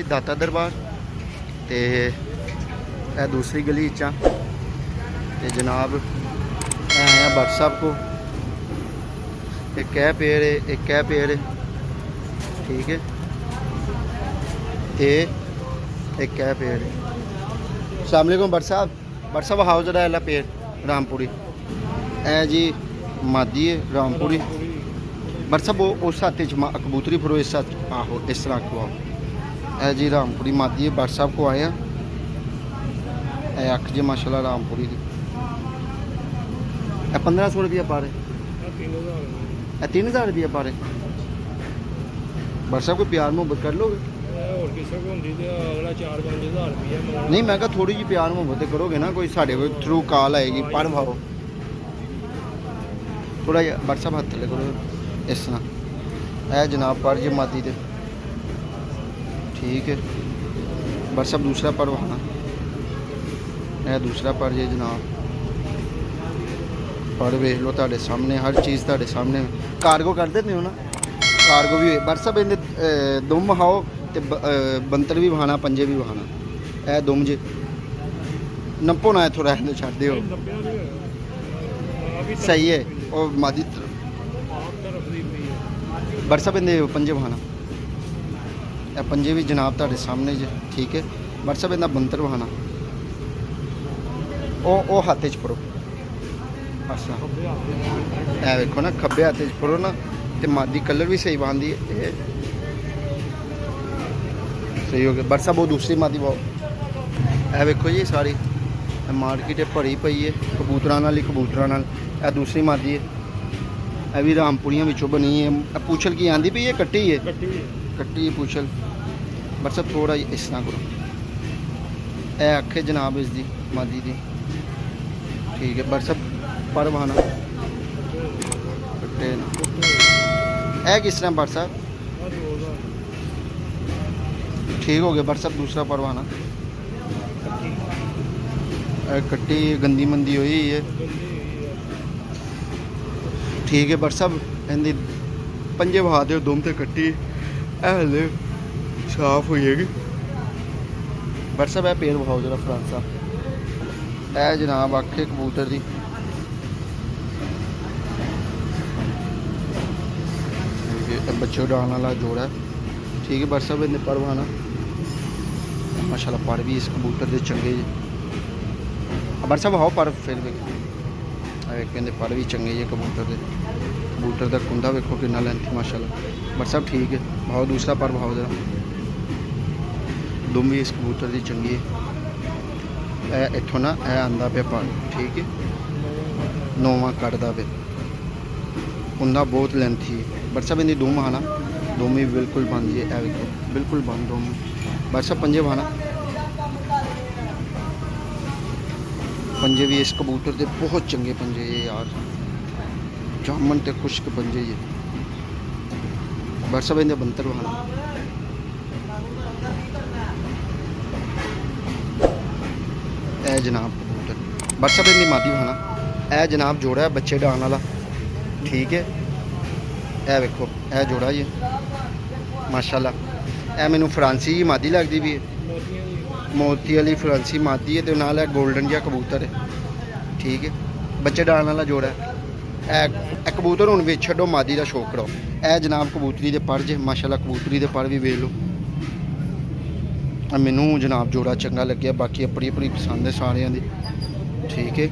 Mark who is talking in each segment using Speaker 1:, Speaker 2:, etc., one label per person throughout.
Speaker 1: दाता दरबार ते दूसरी गली चा ते जनाब आया भट्ट साहब को। एक है पेड़ है, एक है पेड़ है, ठीक है, ते एक है पेड़ है। अस्सलाम वालेकुम भट्ट साहब। भट्ट साहब हाउ जरा है पेड़ रामपुरी है जी मादी है रामपुरी। भट्ट साहब वो उस हाथ कबूतरी फिर इस हाथ आहो इस तरह को आओ है जी रामपुरी मादी है। भट्ट साहब को आए हैं अख जी माशाल्लाह रामपुरी की 1500 रुपया पा रहे 3000 रुपया पा रहे। भट्ट साहब कोई प्यार मुहब्बत कर लोगे? नहीं मैं कहा थोड़ी जी प्यार मुहब्बत करोगे ना, कोई साढ़े कोई थ्रू कॉल आएगी पढ़ पाओ थोड़ा जिहा। भट्ट साहब हत्थ थल्ले करो इस तरह है जनाब पर जी मादी दे, ठीक है। भट्ट साहब दूसरा पर वहाना है, दूसरा पर जी जनाब पर वेख लो तुहाडे सामने हर चीज़ तुहाडे सामने। कार्गो कर देते हो ना, कार्गो भी भट्ट साहब इहदे दुम हाओ ते बंतर भी वहाना पंजे भी वहाना है दुम जे नप्पो ना इत्थों रहने छड्ड दिओ सही है। और मादी भट्ट साहब इहदे पंजे वहाना ए पंजे भी जनाब तुहाडे सामने जे, ठीक है। भट्ट साहब इहदा बंतर वहाना ओ हाथ च फड़ो अच्छा ए वेखो ना खब्बे हाथ च फड़ो ना ते मादी कलर भी सही बांधी है सही हो गया। भट्ट साहब वो दूसरी मादी पाओ ए वेखो जी सारी मार्केट भरी पई है कबूतरां नाल ही कबूतरां नाल। ए दूसरी मादी है ए भी रामपुरियां विचों बनी है। पूछल की आंदी पई है कट्टी है कट्टी पूछल। भट्ट साहब थोड़ा इस तरह करो ए अख है जनाब इसकी मादी दी, ठीक है। भट्ट साहब पर बहाना कट्टे ए किस तरह भट्ट साहब ठीक हो गया। भट्ट साहब दूसरा परवाना कट्टी गंदी मंदी हुई है, ठीक है। भट्ट साहब इनकी पंजे बहा दो दुम ते कट्टी हले साफ हो जाएगी। भट्ट साहब पेड़ बहाओ जरा फरान साहब ए जनाब आखे कबूतर दी, बच्चे उड़ाने वाला जोड़ा है, ठीक है। भट्ट साहब इन्हें पर बहाना माशाल्लाह पर भी इस कबूतर के चंगे। भट्ट साहब हाओ पर फिर भी कहते पर भी चंगे जे कबूतर के। कबूतर का कुंदा वेखो कितना लेंथी माशाल्लाह। भट्ट साहब ठीक है भाओ दूसरा पर भाओ जरा दुम भी इस कबूतर की चंगी है। इतों ना यह आंदा पे पर, ठीक है, नौवां कटदा पे कुंदा बहुत लेंथी है। भट्ट साहब इनकी दुम आना दुम भी बिल्कुल बंद है ए वेखो बिल्कुल बंद दुम। भट्ट साहब पंजे बहाना पंजे भी इस कबूतर के बहुत चंगे पंजे यार जामन ते खुश्क पंजे ये। भट्ट साहब इन्हें बंतर बहाना ए जनाब कबूतर। भट्ट साहब इनकी मादी बहाना ए जनाब जोड़ा है बच्चे डाल वाला, ठीक है। ए वेखो ए जोड़ा जी माशाल्लाह ए मैनू फ्रांसी जी मादी लगती भी है मोती वाली फ्रांसी मादी है तो नाल गोल्डन जहा कबूतर है, ठीक है। बच्चे डालने वाला जोड़ा है ए कबूतर हुण वेच छड्डो मादी का शौक कराओ। ए जनाब कबूतरी के पर जे माशाल्लाह कबूतरी के पर भी वेख लो। मैनू जनाब जोड़ा चंगा लग्या, बाकी अपनी अपनी पसंद है सारियां दी, ठीक है।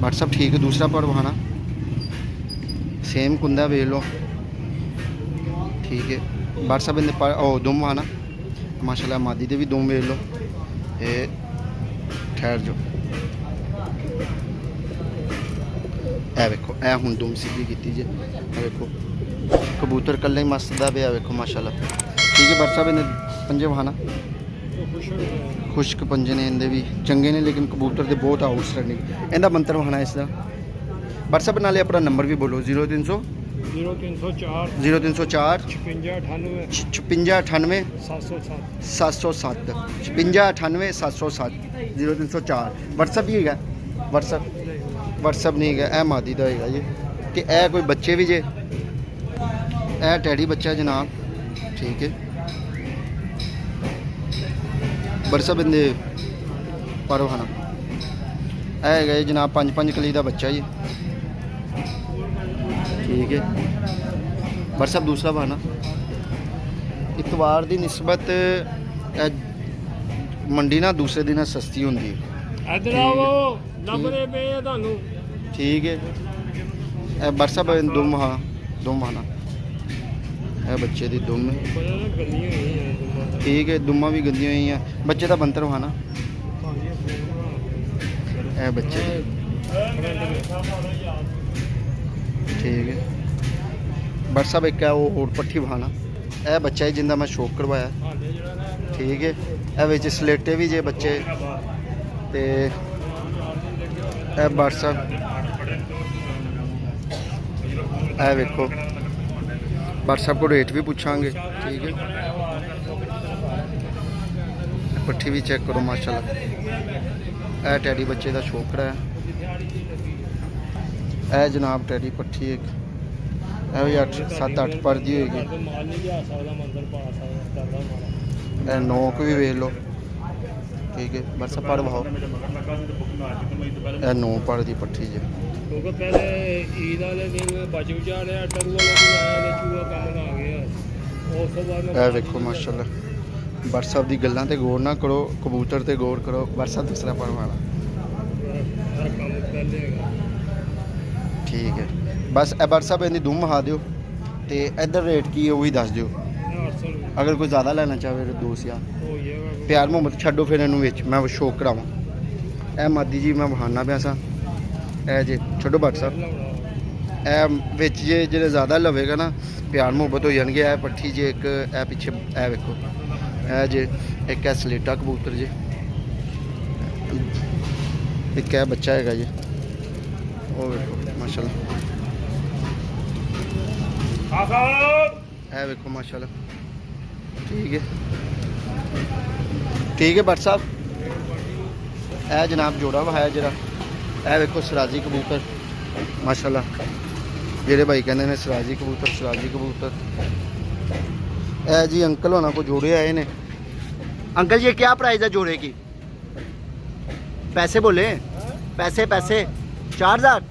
Speaker 1: भट्ट साहब ठीक है दूसरा पर बहाना सेम कुंदा वेख लो, ठीक है। भट्ट साहब इन्हें पर ओ दुम बहाना माशाल्लाह मादी दे भी दुम वेख लो। ये ठहर जो ए वेखो ए हुण दुम सीधी की जे वेखो कबूतर कल्ले ही मस्त दा पे वेखो माशाल्लाह, ठीक है। भट्ट साहब इन्हें पंजे बहाना खुश्क पंजे ने इनके भी चंगे ने लेकिन कबूतर के बहुत आउटस्टैंडिंग। इनका मंत्र बहाना इसका। भट्ट साहब नाले अपना नंबर भी बोलो 0304
Speaker 2: 5698
Speaker 1: 707 5698 707 0304 व्हाट्सअप ही है। व्हाट्सअप नहीं है मादी का है जी। तो यह कोई बच्चे भी जे ए टैडी बच्चा जनाब, ठीक है। बरसा बंदे पर खाना है गए जनाब 5-5 कली का बच्चा जी ठीक है। बरसा दूसरा बहाना इतवार की निस्बत मंडी ना दूसरे दिन सस्ती होंगी ठीक है। बरसा दुम हाँ दुम आना है बच्चे की दुम ठीक है। दुम्मा भी गंदियां हुई हैं बच्चे का बंतर खाना है बच्चे ठीक है। बरसा एक है वो होट पट्ठी बहाना है बच्चा जिंदा मैं शौक करवाया ठीक है। ये सलेटे भी जे बच्चे ते बरसा वेखो व्हाट्सएप को रेट भी पूछांगे ठीक है। पट्ठी भी चेक करो माशाल्लाह टैडी बच्चे का छोकरा है जनाब टैडी पट्ठी एक 8-7-8 पर दी होगी 9 को भी वेख लो ठीक है। बस पर भाओ 9 पर दी पट्ठी जी देखो माशाल्लाह व्हाट्सएप की गल्लां ते गौर ना करो कबूतर ते गौर करो व्हाट्सएप दूसरा परवाना ठीक है। बस व्हाट्सएप इनकी दुम वहा दो तो इधर रेट की वो भी दस दो अगर कोई ज़्यादा लेना चाहे तो 2 प्यार मोहम्मद छड्डो फिर इनू मैं शौक करावा ए मादी जी मैं बहाना पिया सा जे छड्डो व्हाट्सएप जे जो ज़्यादा लवेगा ना प्यार मोहब्बत हो जाएंगे ए पट्ठी जे एक ए पिछे ए वेखो ए जे एक है सलेटा कबूतर जे एक है बच्चा है जी वो वेखो माशाल्लाह है वेखो माशाल्लाह ठीक है व्हाट्सएप है जनाब जोड़ा वा है जरा है वेखो सराजी कबूतर माशाल्लाह जेरे भाई कहते हैं सराजी कबूतर है जी अंकल होना को जोड़े आए ने अंकल ये क्या प्राइस है जोड़े की पैसे बोले पैसे 4000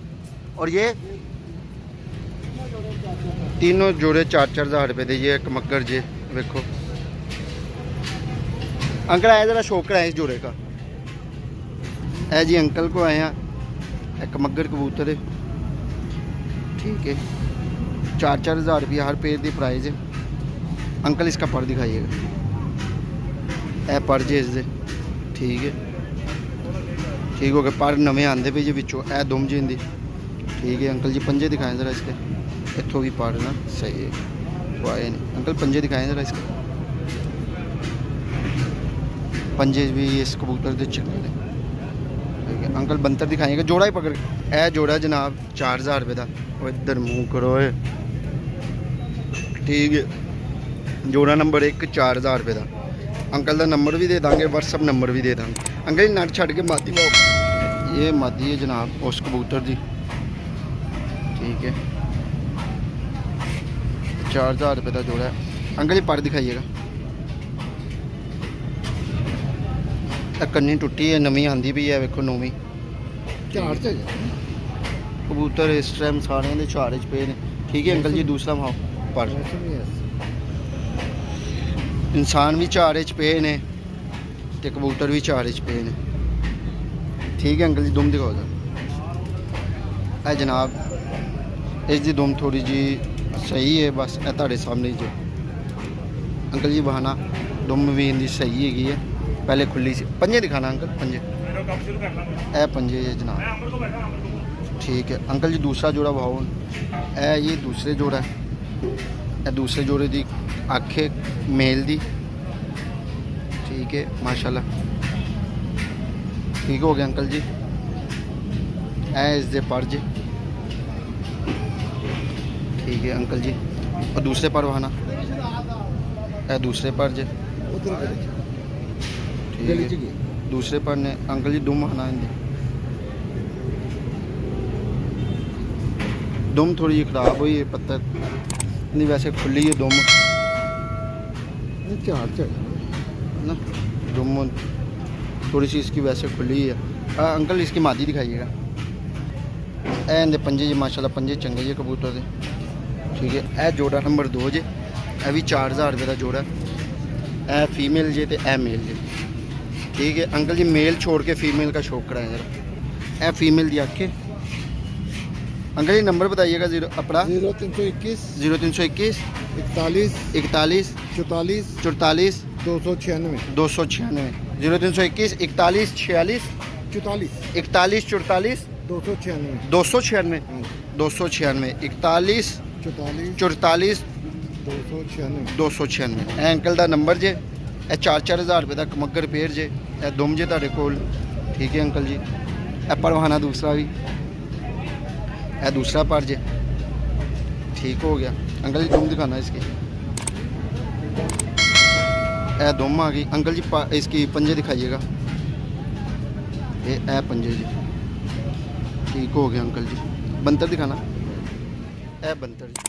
Speaker 1: और ये तीनों जोड़े 4-4 रुपये दे ये एक मगर जे देखो अंकल आया ज़रा शौक कराए इस जोड़े का है जी अंकल को आए हैं एक मगर कबूतर है ठीक है 4-4 हज़ार रुपया हर पेड़ की प्राइस है। अंकल इसका पर दिखाइएगा ए पर जे इससे ठीक है ठीक हो गया पर नवे आते पे जी बिचों ए दुम जी इंदी ठीक है। अंकल जी पंजे दिखाएं ज़रा इसके इतों भी पर ना सही है वो आए नहीं अंकल पंजे दिखाएं ज़रा इसके पंजे भी इस कबूतर के चंगे ने ठीक है। अंकल बंतर दिखाएंगे जोड़ा ही पकड़ ए जोड़ा जनाब 4000 रुपये का वो इधर मुँह करो ठीक है। जोड़ा नंबर 1 4000 रुपये का अंकल का नंबर भी दे देंगे व्हाट्सअप नंबर भी दे देंगे। अंकल नट छड़ के मादी पाओ ये मादी है जनाब उस कबूतर की ठीक है 4000 रुपये का जोड़ा है। अंकल जी पर दिखाइएगा कन्नी टुटी है नवी आंदी भी है वेखो नौवीं कबूतर इस टाइम सारे के 4 पे ने ठीक है। अंकल जी दूसरा भाव पर इंसान भी 4 पे ने ते कबूतर भी 4 पे ने ठीक है। अंकल जी दुम दिखाओ है जनाब इसकी दुम थोड़ी जी सही है बस ए ताड़े सामने जो अंकल जी बहाना दुम भी इनकी सही है पहले खुली सी पंजे दिखाना अंकल पंजे ए पंजे जनाब ठीक है। अंकल जी दूसरा जोड़ा भाव ए ये दूसरे जोड़ा है ए दूसरे जोड़े की आखे मेल दी ठीक है माशाल्लाह ठीक हो गया अंकल जी ए इसके पर जे ठीक है। अंकल जी और दूसरे पर बहाना ए दूसरे पर जे ठीक है दूसरे पर ने अंकल जी दुम बहाना इनकी दुम थोड़ी जी खराब हुई है पत्थर नहीं वैसे खुली है दुम ना दुम थोड़ी सी इसकी वैसे खुली है। अंकल इसकी मादी दिखाइएगा। ए पंजे जी माशाल्लाह पंजे चंगे जी कबूतर दे। ठीक है, ए जोड़ा नंबर 2 जे, ए भी 4000 रुपये का जोड़ा। ए फीमेल जे ते ए मेल जे। ठीक है अंकल जी, मेल छोड़ के फीमेल का शौक कराएं जरा। ए फीमेल दी आँखें। अंकल जी नंबर बताइएगा। अपना
Speaker 2: 0321
Speaker 1: 0321
Speaker 2: 41
Speaker 1: 41
Speaker 2: 44
Speaker 1: 44
Speaker 2: 296
Speaker 1: 296 0321 41 46
Speaker 2: 44
Speaker 1: 41 44
Speaker 2: 296
Speaker 1: 296 296 41
Speaker 2: 44
Speaker 1: 44
Speaker 2: 296
Speaker 1: 296 ਇਹ ਅੰਕਲ ਦਾ ਨੰਬਰ ਜੇ। ਇਹ 4-4000 ਰੁਪਏ ਦਾ ਕਮੱਗਰ ਪੇਰ ਜੇ। ਇਹ ਦੁਮ ਜੇ ਤੁਹਾਡੇ ਕੋਲ। ਠੀਕ ਹੈ ਅੰਕਲ ਜੀ। ਇਹ ਪਰਵਾਨਾ ਦੂਸਰਾ ਵੀ, ਇਹ दूसरा पर जे। ठीक हो गया अंकल जी, दुम दिखाना इसकी। ए दुम आ गई अंकल जी। इसकी पंजे दिखाइएगा। ये ए पंजे जी। ठीक हो गया अंकल जी। बंतर दिखाना। ए बंतर जी।